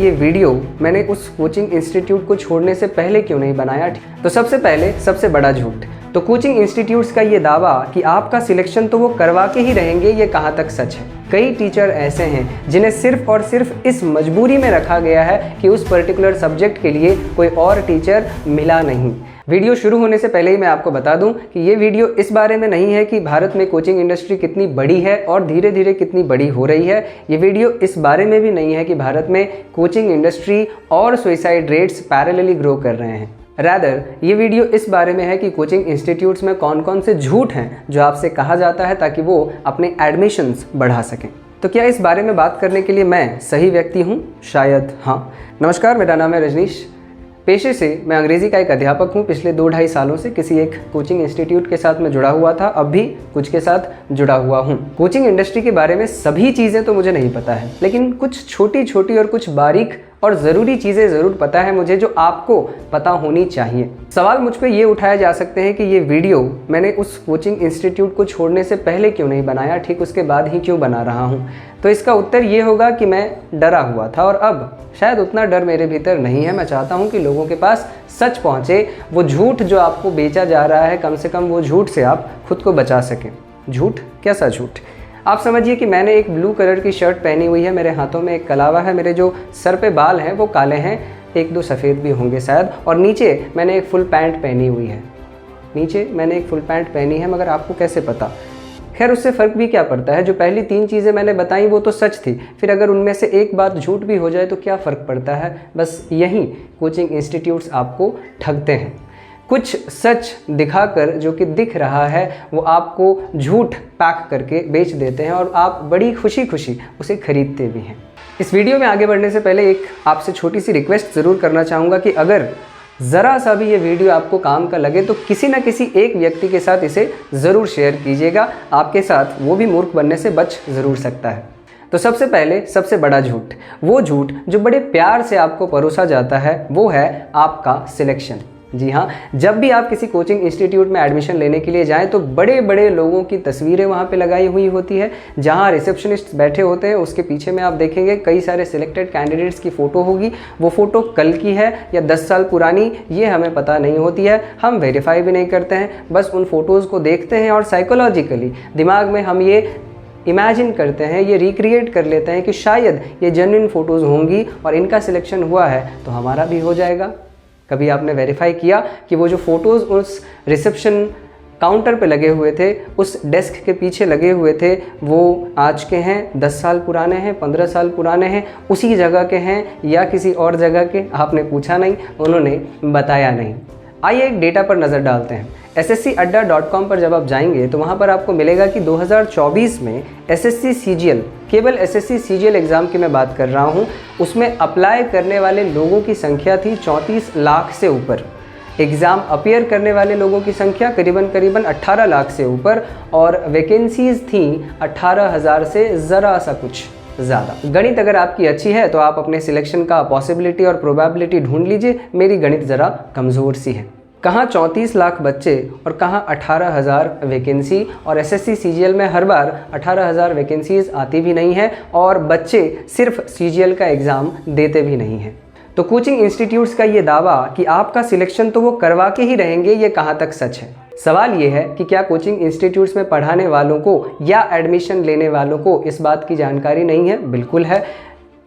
ये वीडियो मैंने उस कोचिंग इंस्टीट्यूट को छोड़ने से पहले क्यों नहीं बनाया। तो सबसे पहले सबसे बड़ा झूठ, तो कोचिंग इंस्टीट्यूट्स का ये दावा कि आपका सिलेक्शन तो वो करवा के ही रहेंगे, ये कहाँ तक सच है। कई टीचर ऐसे हैं जिन्हें सिर्फ और सिर्फ इस मजबूरी में रखा गया है कि उस पर्टिकुलर सब्जेक्ट के लिए कोई और टीचर मिला नहीं। वीडियो शुरू होने से पहले ही मैं आपको बता दूं कि ये वीडियो इस बारे में नहीं है कि भारत में कोचिंग इंडस्ट्री कितनी बड़ी है और धीरे धीरे कितनी बड़ी हो रही है। ये वीडियो इस बारे में भी नहीं है कि भारत में कोचिंग इंडस्ट्री और सुसाइड रेट्स पैरेलली ग्रो कर रहे हैं। रैदर ये वीडियो इस बारे में है कि कोचिंग इंस्टीट्यूट्स में कौन कौन से झूठ हैं जो आपसे कहा जाता है ताकि वो अपने एडमिशन्स बढ़ा सकें। तो क्या इस बारे में बात करने के लिए मैं सही व्यक्ति हूँ? शायद हाँ। नमस्कार, मेरा नाम है रजनीश। पेशे से मैं अंग्रेज़ी का एक अध्यापक हूँ। पिछले 2-2.5 सालों से किसी एक कोचिंग इंस्टीट्यूट के साथ मैं जुड़ा हुआ था, अब भी कुछ के साथ जुड़ा हुआ हूँ। कोचिंग इंडस्ट्री के बारे में सभी चीज़ें तो मुझे नहीं पता है, लेकिन कुछ छोटी छोटी और कुछ बारीक और ज़रूरी चीज़ें ज़रूर पता है मुझे, जो आपको पता होनी चाहिए। सवाल मुझ पर ये उठाए जा सकते हैं कि ये वीडियो मैंने उस कोचिंग इंस्टीट्यूट को छोड़ने से पहले क्यों नहीं बनाया, ठीक उसके बाद ही क्यों बना रहा हूँ। तो इसका उत्तर ये होगा कि मैं डरा हुआ था और अब शायद उतना डर मेरे भीतर नहीं है। मैं चाहता हूँ कि लोगों के पास सच पहुँचे। वो झूठ जो आपको बेचा जा रहा है, कम से कम वो झूठ से आप खुद को बचा सकें। झूठ? कैसा झूठ? आप समझिए कि मैंने एक ब्लू कलर की शर्ट पहनी हुई है, मेरे हाथों में एक कलावा है, मेरे जो सर पे बाल हैं वो काले हैं, 1-2 सफ़ेद भी होंगे शायद, और नीचे मैंने एक फुल पैंट पहनी हुई है। नीचे मैंने एक फुल पैंट पहनी है, मगर आपको कैसे पता? खैर, उससे फ़र्क भी क्या पड़ता है। जो पहली 3 चीज़ें मैंने बताई वो तो सच थी, फिर अगर उनमें से एक बात झूठ भी हो जाए तो क्या फ़र्क पड़ता है। बस यही कोचिंग इंस्टीट्यूट्स आपको ठगते हैं। कुछ सच दिखाकर जो कि दिख रहा है वो आपको झूठ पैक करके बेच देते हैं और आप बड़ी खुशी खुशी उसे खरीदते भी हैं। इस वीडियो में आगे बढ़ने से पहले एक आपसे छोटी सी रिक्वेस्ट ज़रूर करना चाहूँगा कि अगर ज़रा सा भी ये वीडियो आपको काम का लगे तो किसी न किसी एक व्यक्ति के साथ इसे ज़रूर शेयर कीजिएगा। आपके साथ वो भी मूर्ख बनने से बच ज़रूर सकता है। तो सबसे पहले सबसे बड़ा झूठ, वो झूठ जो बड़े प्यार से आपको परोसा जाता है, वो है आपका सिलेक्शन। जी हाँ, जब भी आप किसी कोचिंग इंस्टीट्यूट में एडमिशन लेने के लिए जाएं तो बड़े बड़े लोगों की तस्वीरें वहाँ पे लगाई हुई होती है। जहाँ रिसेप्शनिस्ट बैठे होते हैं उसके पीछे में आप देखेंगे कई सारे सिलेक्टेड कैंडिडेट्स की फ़ोटो होगी। वो फ़ोटो कल की है या 10 साल पुरानी, ये हमें पता नहीं होती है। हम वेरीफाई भी नहीं करते हैं, बस उन फ़ोटोज़ को देखते हैं और साइकोलॉजिकली दिमाग में हम ये इमेजिन करते हैं, ये रिक्रिएट कर लेते हैं कि शायद ये जेन्युइन फ़ोटोज़ होंगी और इनका सिलेक्शन हुआ है तो हमारा भी हो जाएगा। कभी आपने वेरीफाई किया कि वो जो फ़ोटोज़ उस रिसेप्शन काउंटर पे लगे हुए थे, उस डेस्क के पीछे लगे हुए थे, वो आज के हैं, 10 साल पुराने हैं, 15 साल पुराने हैं, उसी जगह के हैं या किसी और जगह के? आपने पूछा नहीं, उन्होंने बताया नहीं। आइए एक डेटा पर नज़र डालते हैं। sscadda.com पर जब आप जाएंगे तो वहाँ पर आपको मिलेगा कि 2024 में SSC CGL, केवल SSC CGL एग्ज़ाम की मैं बात कर रहा हूँ, उसमें अप्लाई करने वाले लोगों की संख्या थी 34 लाख से ऊपर। एग्ज़ाम अपीयर करने वाले लोगों की संख्या करीबन 18 लाख से ऊपर और वैकेंसीज़ थी 18,000 से ज़रा सा कुछ ज़्यादा। गणित अगर आपकी अच्छी है तो आप अपने सिलेक्शन का पॉसिबिलिटी और प्रोबेबिलिटी ढूंढ लीजिए। मेरी गणित ज़रा कमज़ोर सी है। कहाँ 34 लाख बच्चे और कहाँ 18,000 वैकेंसी, और SSC CGL में हर बार 18,000 वैकेंसीज़ आती भी नहीं है और बच्चे सिर्फ CGL का एग्ज़ाम देते भी नहीं हैं। तो कोचिंग इंस्टीट्यूट्स का ये दावा कि आपका सिलेक्शन तो वो करवा के ही रहेंगे, ये कहाँ तक सच है। सवाल ये है कि क्या कोचिंग इंस्टीट्यूट्स में पढ़ाने वालों को या एडमिशन लेने वालों को इस बात की जानकारी नहीं है? बिल्कुल है।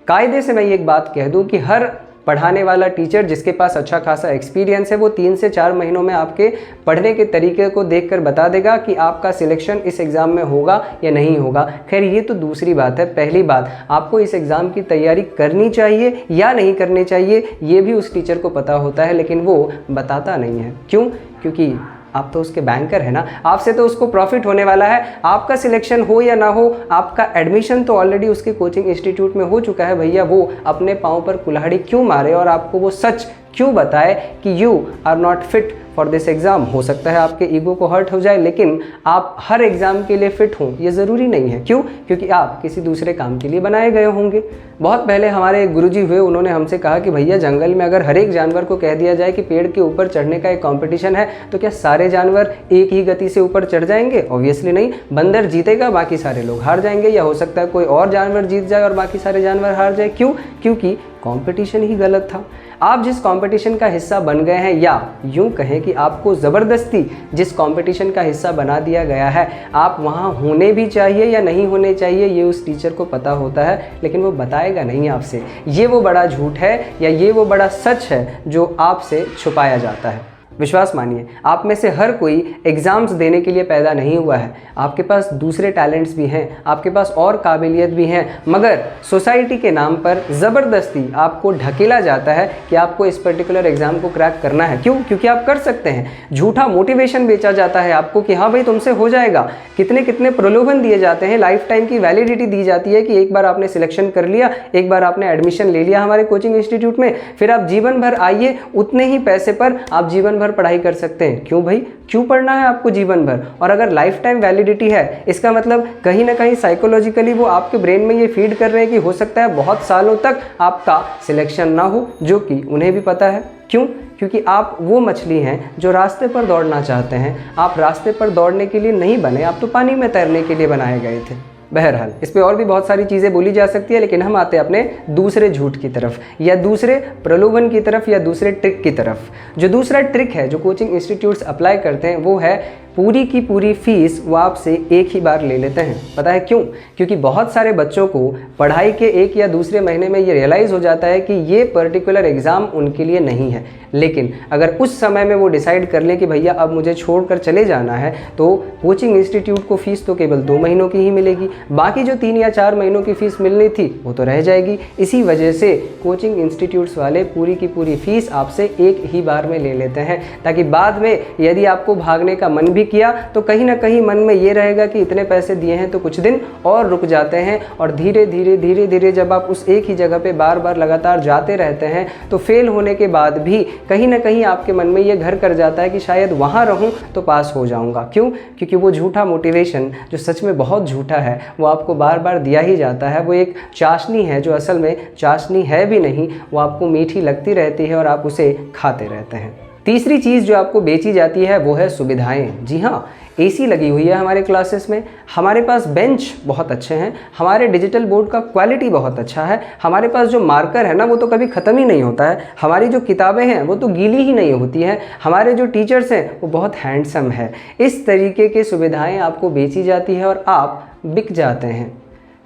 कायदे से मैं ये एक बात कह दूं कि हर पढ़ाने वाला टीचर जिसके पास अच्छा खासा एक्सपीरियंस है वो 3 से 4 महीनों में आपके पढ़ने के तरीके को देखकर बता देगा कि आपका सिलेक्शन इस एग्ज़ाम में होगा या नहीं होगा। खैर, ये तो दूसरी बात है। पहली बात, आपको इस एग्ज़ाम की तैयारी करनी चाहिए या नहीं करनी चाहिए ये भी उस टीचर को पता होता है, लेकिन वो बताता नहीं है। क्यों? क्योंकि आप तो उसके बैंकर है ना, आपसे तो उसको प्रॉफिट होने वाला है। आपका सिलेक्शन हो या ना हो, आपका एडमिशन तो ऑलरेडी उसके कोचिंग इंस्टीट्यूट में हो चुका है। भैया, वो अपने पाँव पर कुल्हाड़ी क्यों मारे और आपको वो सच क्यों बताए कि you are not fit for this exam. हो सकता है आपके ईगो को हर्ट हो जाए, लेकिन आप हर एग्ज़ाम के लिए फ़िट हों ये ज़रूरी नहीं है। क्यों? क्योंकि आप किसी दूसरे काम के लिए बनाए गए होंगे। बहुत पहले हमारे एक गुरुजी हुए, उन्होंने हमसे कहा कि भैया, जंगल में अगर हर एक जानवर को कह दिया जाए कि पेड़ के ऊपर चढ़ने का एक कंपटीशन है तो क्या सारे जानवर एक ही गति से ऊपर चढ़ जाएंगे? ऑब्वियसली नहीं। बंदर जीतेगा, बाकी सारे लोग हार जाएंगे, या हो सकता है कोई और जानवर जीत जाए और बाकी सारे जानवर हार जाए। क्यों? क्योंकि कंपटीशन ही गलत था। आप जिस कंपटीशन का हिस्सा बन गए हैं, या यूं कहें कि आपको ज़बरदस्ती जिस कंपटीशन का हिस्सा बना दिया गया है, आप वहां होने भी चाहिए या नहीं होने चाहिए ये उस टीचर को पता होता है, लेकिन वो बताएगा नहीं आपसे। ये वो बड़ा झूठ है या ये वो बड़ा सच है जो आपसे छुपाया जाता है। विश्वास मानिए, आप में से हर कोई एग्ज़ाम्स देने के लिए पैदा नहीं हुआ है। आपके पास दूसरे टैलेंट्स भी हैं, आपके पास और काबिलियत भी हैं, मगर सोसाइटी के नाम पर ज़बरदस्ती आपको ढकेला जाता है कि आपको इस पर्टिकुलर एग्ज़ाम को क्रैक करना है। क्यों? क्योंकि आप कर सकते हैं। झूठा मोटिवेशन बेचा जाता है आपको कि हाँ भाई तुमसे हो जाएगा। कितने कितने प्रलोभन दिए जाते हैं, लाइफ टाइम की वैलिडिटी दी जाती है कि एक बार आपने सिलेक्शन कर लिया, एक बार आपने एडमिशन ले लिया हमारे कोचिंग इंस्टीट्यूट में, फिर आप जीवन भर आइए, उतने ही पैसे पर आप जीवन भर पढ़ाई कर सकते हैं। क्यों भाई? क्यों पढ़ना है आपको जीवन भर? और अगर लाइफ टाइम वैलिडिटी है, इसका मतलब कहीं ना कहीं साइकोलॉजिकली वो आपके ब्रेन में ये फीड कर रहे हैं कि हो सकता है बहुत सालों तक आपका सिलेक्शन ना हो, जो कि उन्हें भी पता है। क्यों? क्योंकि आप वो मछली हैं जो रास्ते पर दौड़ना चाहते हैं। आप रास्ते पर दौड़ने के लिए नहीं बने, आप तो पानी में तैरने के लिए बनाए गए थे। बहरहाल इस पे और भी बहुत सारी चीज़ें बोली जा सकती है, लेकिन हम आते हैं अपने दूसरे झूठ की तरफ, या दूसरे प्रलोभन की तरफ, या दूसरे ट्रिक की तरफ। जो दूसरा ट्रिक है जो कोचिंग इंस्टीट्यूट्स अप्लाई करते हैं वो है पूरी की पूरी फीस वो आपसे एक ही बार ले लेते हैं। पता है क्यों? क्योंकि बहुत सारे बच्चों को पढ़ाई के एक या दूसरे महीने में ये रियलाइज़ हो जाता है कि ये पर्टिकुलर एग्ज़ाम उनके लिए नहीं है। लेकिन अगर उस समय में वो डिसाइड कर लें कि भैया अब मुझे छोड़कर चले जाना है, तो कोचिंग इंस्टीट्यूट को फ़ीस तो केवल 2 महीनों की ही मिलेगी, बाकी जो 3 या 4 महीनों की फ़ीस मिलनी थी वो तो रह जाएगी। इसी वजह से कोचिंग इंस्टीट्यूट्स वाले पूरी की पूरी फ़ीस आपसे एक ही बार में ले लेते हैं, ताकि बाद में यदि आपको भागने का मन भी किया तो कहीं ना कहीं मन में ये रहेगा कि इतने पैसे दिए हैं तो कुछ दिन और रुक जाते हैं। और धीरे धीरे जब आप उस एक ही जगह पे बार बार लगातार जाते रहते हैं तो फेल होने के बाद भी कहीं ना कहीं आपके मन में ये घर कर जाता है कि शायद वहाँ रहूँ तो पास हो जाऊँगा। क्यों? क्योंकि वो झूठा मोटिवेशन जो सच में बहुत झूठा है वो आपको बार बार दिया ही जाता है। वो एक चाशनी है जो असल में चाशनी है भी नहीं, वो आपको मीठी लगती रहती है और आप उसे खाते रहते हैं। तीसरी चीज़ जो आपको बेची जाती है वो है सुविधाएं। जी हाँ, एसी लगी हुई है हमारे क्लासेस में, हमारे पास बेंच बहुत अच्छे हैं, हमारे डिजिटल बोर्ड का क्वालिटी बहुत अच्छा है, हमारे पास जो मार्कर है ना वो तो कभी ख़त्म ही नहीं होता है, हमारी जो किताबें हैं वो तो गीली ही नहीं होती हैं, हमारे जो टीचर्स हैं वो बहुत हैंडसम है। इस तरीके की सुविधाएँ आपको बेची जाती है और आप बिक जाते हैं।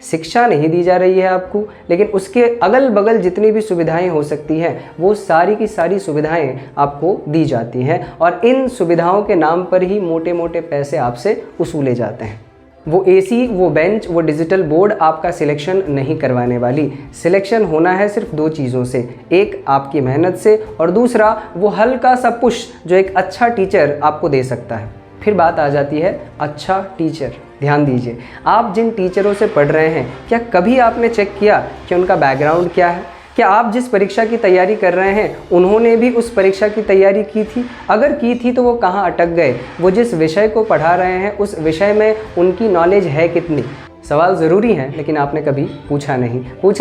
शिक्षा नहीं दी जा रही है आपको, लेकिन उसके अगल बगल जितनी भी सुविधाएं हो सकती हैं वो सारी की सारी सुविधाएं आपको दी जाती हैं, और इन सुविधाओं के नाम पर ही मोटे मोटे पैसे आपसे वसूले जाते हैं। वो एसी, वो बेंच, वो डिजिटल बोर्ड आपका सिलेक्शन नहीं करवाने वाली। सिलेक्शन होना है सिर्फ 2 चीज़ों से, एक आपकी मेहनत से और दूसरा वो हल्का सा पुश जो एक अच्छा टीचर आपको दे सकता है। फिर बात आ जाती है अच्छा टीचर। ध्यान दीजिए, आप जिन टीचरों से पढ़ रहे हैं, क्या कभी आपने चेक किया कि उनका बैकग्राउंड क्या है? क्या आप जिस परीक्षा की तैयारी कर रहे हैं उन्होंने भी उस परीक्षा की तैयारी की थी? अगर की थी तो वो कहाँ अटक गए? वो जिस विषय को पढ़ा रहे हैं उस विषय में उनकी नॉलेज है कितनी? सवाल ज़रूरी हैं, लेकिन आपने कभी पूछा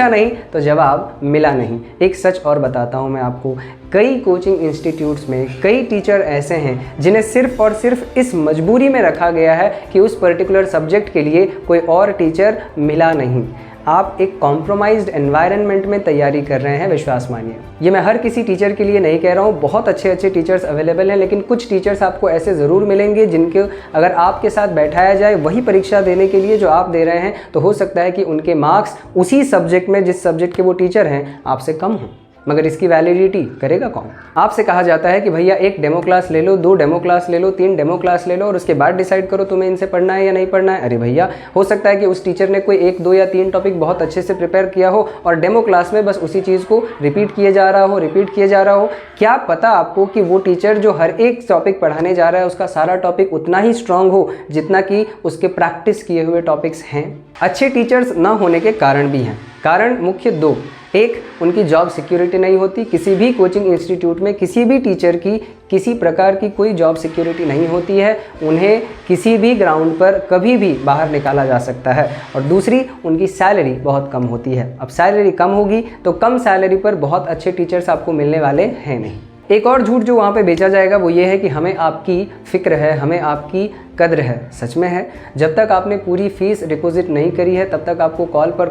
नहीं तो जवाब मिला नहीं। एक सच और बताता हूँ मैं आपको, कई कोचिंग इंस्टीट्यूट्स में कई टीचर ऐसे हैं जिन्हें सिर्फ़ और सिर्फ इस मजबूरी में रखा गया है कि उस पर्टिकुलर सब्जेक्ट के लिए कोई और टीचर मिला नहीं। आप एक कॉम्प्रोमाइज्ड एनवायरनमेंट में तैयारी कर रहे हैं, विश्वास मानिए। ये मैं हर किसी टीचर के लिए नहीं कह रहा हूँ, बहुत अच्छे अच्छे टीचर्स अवेलेबल हैं, लेकिन कुछ टीचर्स आपको ऐसे ज़रूर मिलेंगे जिनके अगर आपके साथ बैठाया जाए वही परीक्षा देने के लिए जो आप दे रहे हैं, तो हो सकता है कि उनके मार्क्स उसी सब्जेक्ट में जिस सब्जेक्ट के वो टीचर हैं आपसे कम हों। मगर इसकी वैलिडिटी करेगा कौन? आपसे कहा जाता है कि भैया 1 डेमो क्लास ले लो, 2 डेमो क्लास ले लो, 3 डेमो क्लास ले लो और उसके बाद डिसाइड करो तुम्हें इनसे पढ़ना है या नहीं पढ़ना है। अरे भैया, हो सकता है कि उस टीचर ने कोई 1, 2 या 3 टॉपिक बहुत अच्छे से प्रिपेयर किया हो और डेमो क्लास में बस उसी चीज़ को रिपीट किए जा रहा हो। क्या पता आपको कि वो टीचर जो हर एक टॉपिक पढ़ाने जा रहा है उसका सारा टॉपिक उतना ही स्ट्रांग हो जितना कि उसके प्रैक्टिस किए हुए टॉपिक्स हैं। अच्छे टीचर्स ना होने के कारण भी हैं। कारण मुख्य 2। एक, उनकी जॉब सिक्योरिटी नहीं होती। किसी भी कोचिंग इंस्टीट्यूट में किसी भी टीचर की किसी प्रकार की कोई जॉब सिक्योरिटी नहीं होती है। उन्हें किसी भी ग्राउंड पर कभी भी बाहर निकाला जा सकता है। और दूसरी, उनकी सैलरी बहुत कम होती है। अब सैलरी कम होगी तो कम सैलरी पर बहुत अच्छे टीचर्स आपको मिलने वाले हैं नहीं। एक और झूठ जो वहाँ पे बेचा जाएगा वो ये है कि हमें आपकी फ़िक्र है, हमें आपकी कद्र है। सच में है। जब तक आपने पूरी फ़ीस डिपॉजिट नहीं करी है तब तक आपको कॉल पर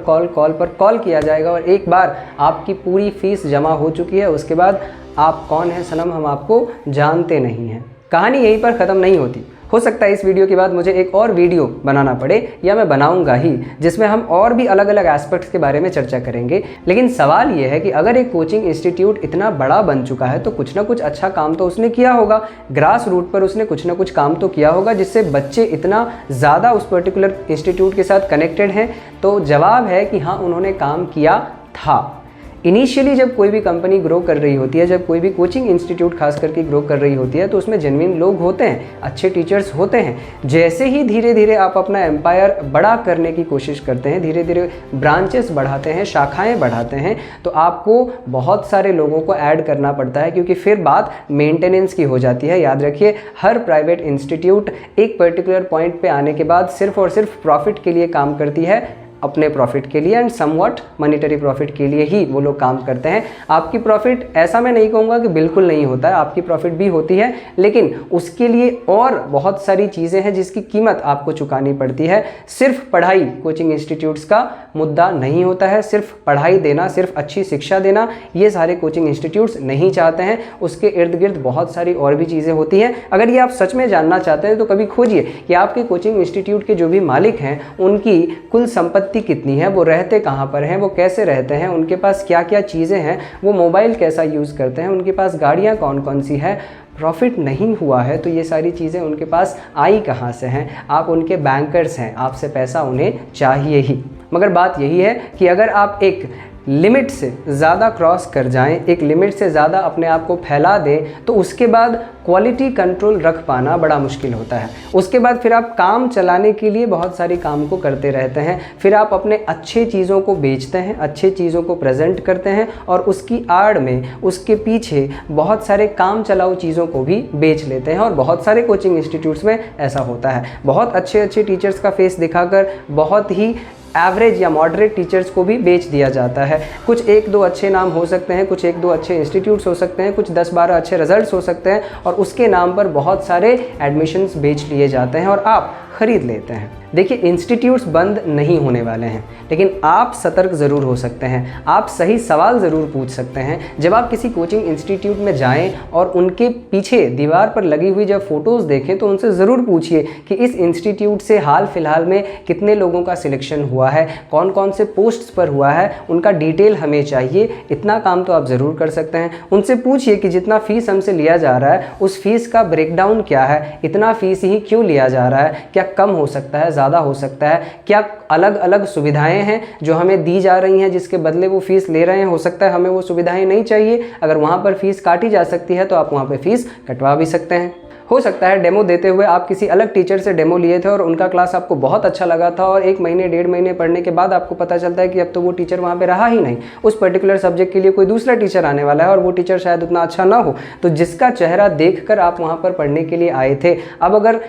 कॉल किया जाएगा, और एक बार आपकी पूरी फ़ीस जमा हो चुकी है उसके बाद आप कौन हैं सनम, हम आपको जानते नहीं हैं। कहानी यहीं पर ख़त्म नहीं होती। हो सकता है इस वीडियो के बाद मुझे एक और वीडियो बनाना पड़े, या मैं बनाऊंगा ही, जिसमें हम और भी अलग अलग एस्पेक्ट्स के बारे में चर्चा करेंगे। लेकिन सवाल ये है कि अगर एक कोचिंग इंस्टीट्यूट इतना बड़ा बन चुका है तो कुछ ना कुछ अच्छा काम तो उसने किया होगा, ग्रास रूट पर उसने कुछ ना कुछ काम तो किया होगा जिससे बच्चे इतना ज़्यादा उस पर्टिकुलर इंस्टीट्यूट के साथ कनेक्टेड हैं। तो जवाब है कि हाँ, उन्होंने काम किया था। इनिशियली जब कोई भी कंपनी ग्रो कर रही होती है, जब कोई भी कोचिंग इंस्टीट्यूट खास करके ग्रो कर रही होती है, तो उसमें जेन्युइन लोग होते हैं, अच्छे टीचर्स होते हैं। जैसे ही धीरे धीरे आप अपना एम्पायर बड़ा करने की कोशिश करते हैं, धीरे धीरे ब्रांचेस बढ़ाते हैं, शाखाएं बढ़ाते हैं, तो आपको बहुत सारे लोगों को ऐड करना पड़ता है, क्योंकि फिर बात मेंटेनेंस की हो जाती है। याद रखिए, हर प्राइवेट इंस्टीट्यूट एक पर्टिकुलर पॉइंट पे आने के बाद सिर्फ और सिर्फ प्रॉफिट के लिए काम करती है, अपने प्रॉफिट के लिए एंड समवॉट मॉनिटरी प्रॉफिट के लिए ही वो लोग काम करते हैं। आपकी प्रॉफिट ऐसा मैं नहीं कहूँगा कि बिल्कुल नहीं होता है, आपकी प्रॉफिट भी होती है, लेकिन उसके लिए और बहुत सारी चीज़ें हैं जिसकी कीमत आपको चुकानी पड़ती है। सिर्फ पढ़ाई कोचिंग इंस्टीट्यूट्स का मुद्दा नहीं होता है, सिर्फ पढ़ाई देना, सिर्फ अच्छी शिक्षा देना, ये सारे कोचिंग इंस्टीट्यूट्स नहीं चाहते हैं। उसके इर्द गिर्द बहुत सारी और भी चीज़ें होती हैं। अगर ये आप सच में जानना चाहते हैं तो कभी खोजिए कि आपके कोचिंग इंस्टीट्यूट के जो भी मालिक हैं उनकी कुल संपत्ति कितनी है, वो रहते कहाँ पर हैं, वो कैसे रहते हैं, उनके पास क्या क्या चीज़ें हैं, वो मोबाइल कैसा यूज़ करते हैं, उनके पास गाड़ियाँ कौन कौन सी है। प्रॉफिट नहीं हुआ है तो ये सारी चीज़ें उनके पास आई कहाँ से हैं। आप उनके बैंकर्स हैं, आपसे पैसा उन्हें चाहिए ही। मगर बात यही है कि अगर आप एक लिमिट से ज़्यादा क्रॉस कर जाएं, एक लिमिट से ज़्यादा अपने आप को फैला दें, तो उसके बाद क्वालिटी कंट्रोल रख पाना बड़ा मुश्किल होता है। उसके बाद फिर आप काम चलाने के लिए बहुत सारी काम को करते रहते हैं, फिर आप अपने अच्छे चीज़ों को बेचते हैं, अच्छे चीज़ों को प्रेजेंट करते हैं, और उसकी आड़ में, उसके पीछे बहुत सारे काम चलाऊ चीज़ों को भी बेच लेते हैं। और बहुत सारे कोचिंग इंस्टीट्यूट्स में ऐसा होता है। बहुत अच्छे अच्छे टीचर्स का फेस दिखाकर बहुत ही एवरेज या मॉडरेट टीचर्स को भी बेच दिया जाता है। कुछ एक दो अच्छे नाम हो सकते हैं, कुछ एक दो अच्छे इंस्टीट्यूट्स हो सकते हैं, कुछ 10-12 अच्छे रिजल्ट्स हो सकते हैं, और उसके नाम पर बहुत सारे एडमिशन्स बेच लिए जाते हैं और आप खरीद लेते हैं। देखिए, इंस्टीट्यूट्स बंद नहीं होने वाले हैं, लेकिन आप सतर्क ज़रूर हो सकते हैं, आप सही सवाल ज़रूर पूछ सकते हैं। जब आप किसी कोचिंग इंस्टीट्यूट में जाएं और उनके पीछे दीवार पर लगी हुई जब फ़ोटोज़ देखें तो उनसे ज़रूर पूछिए कि इस इंस्टीट्यूट से हाल फिलहाल में कितने लोगों का सिलेक्शन हुआ है, कौन कौन से पोस्ट्स पर हुआ है, उनका डिटेल हमें चाहिए। इतना काम तो आप ज़रूर कर सकते हैं। उनसे पूछिए कि जितना फ़ीस हमसे लिया जा रहा है उस फीस का ब्रेकडाउन क्या है, इतना फ़ीस ही क्यों लिया जा रहा है, क्या कम हो सकता है, ज़्यादा हो सकता है, क्या अलग अलग सुविधाएं हैं जो हमें दी जा रही हैं जिसके बदले वो फीस ले रहे हैं, हो सकता है हमें वो सुविधाएं नहीं चाहिए। अगर वहाँ पर फीस काटी जा सकती है तो आप वहाँ पर फीस कटवा भी सकते हैं। हो सकता है डेमो देते हुए आप किसी अलग टीचर से डेमो लिए थे और उनका क्लास आपको बहुत अच्छा लगा था, और 1 महीने 1.5 महीने पढ़ने के बाद आपको पता चलता है कि अब तो वो टीचर वहाँ पे रहा ही नहीं, उस पर्टिकुलर सब्जेक्ट के लिए कोई दूसरा टीचर आने वाला है और वो टीचर शायद उतना अच्छा ना हो, तो जिसका चेहरा देखकर आप वहाँ पर पढ़ने के लिए आए थे, अब अगर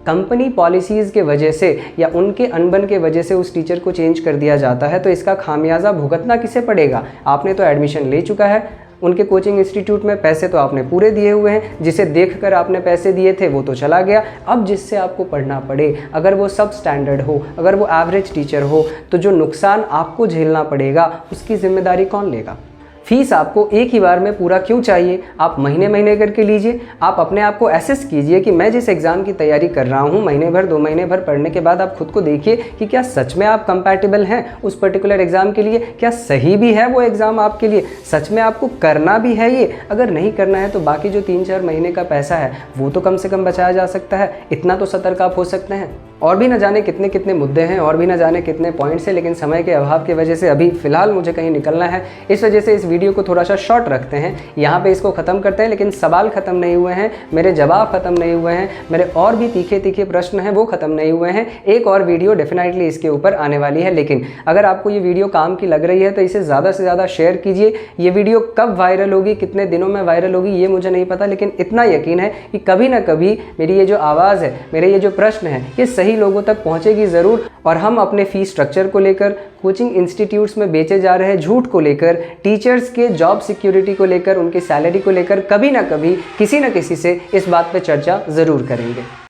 कंपनी पॉलिसीज़ के वजह से या उनके अनबन के वजह से उस टीचर को चेंज कर दिया जाता है, तो इसका खामियाजा भुगतना किसे पड़ेगा? आपने तो एडमिशन ले चुका है उनके कोचिंग इंस्टीट्यूट में, पैसे तो आपने पूरे दिए हुए हैं, जिसे देखकर आपने पैसे दिए थे वो तो चला गया। अब जिससे आपको पढ़ना पड़े, अगर वो सब स्टैंडर्ड हो, अगर वो एवरेज टीचर हो, तो जो नुकसान आपको झेलना पड़ेगा उसकी जिम्मेदारी कौन लेगा? फीस आपको एक ही बार में पूरा क्यों चाहिए? आप महीने महीने करके लीजिए। आप अपने आप को एसेस कीजिए कि मैं जिस एग्ज़ाम की तैयारी कर रहा हूँ, महीने भर 2 महीने भर पढ़ने के बाद आप खुद को देखिए कि क्या सच में आप कंपैटिबल हैं उस पर्टिकुलर एग्ज़ाम के लिए, क्या सही भी है वो एग्ज़ाम आपके लिए, सच में आपको करना भी है ये। अगर नहीं करना है तो बाकी जो 3-4 महीने का पैसा है वो तो कम से कम बचाया जा सकता है। इतना तो सतर्क आप हो सकते हैं। और भी न जाने कितने कितने मुद्दे हैं, और भी न जाने कितने पॉइंट्स हैं, लेकिन समय के अभाव की वजह से अभी फ़िलहाल मुझे कहीं निकलना है, इस वजह से इस वीडियो को थोड़ा सा शॉर्ट रखते हैं, यहाँ पे इसको ख़त्म करते हैं। लेकिन सवाल ख़त्म नहीं हुए हैं, मेरे जवाब ख़त्म नहीं हुए हैं, मेरे और भी तीखे तीखे प्रश्न हैं वो ख़त्म नहीं हुए हैं। एक और वीडियो डेफिनेटली इसके ऊपर आने वाली है। लेकिन अगर आपको ये वीडियो काम की लग रही है तो इसे ज़्यादा से ज़्यादा शेयर कीजिए। ये वीडियो कब वायरल होगी, कितने दिनों में वायरल होगी, ये मुझे नहीं पता, लेकिन इतना यकीन है कि कभी ना कभी मेरी ये जो आवाज़ है, मेरे ये जो प्रश्न है, ये सही कई लोगों तक पहुंचेगी ज़रूर और हम अपने फ़ीस स्ट्रक्चर को लेकर, कोचिंग इंस्टीट्यूट्स में बेचे जा रहे झूठ को लेकर, टीचर्स के जॉब सिक्योरिटी को लेकर, उनकी सैलरी को लेकर कभी ना कभी किसी न किसी से इस बात पे चर्चा ज़रूर करेंगे।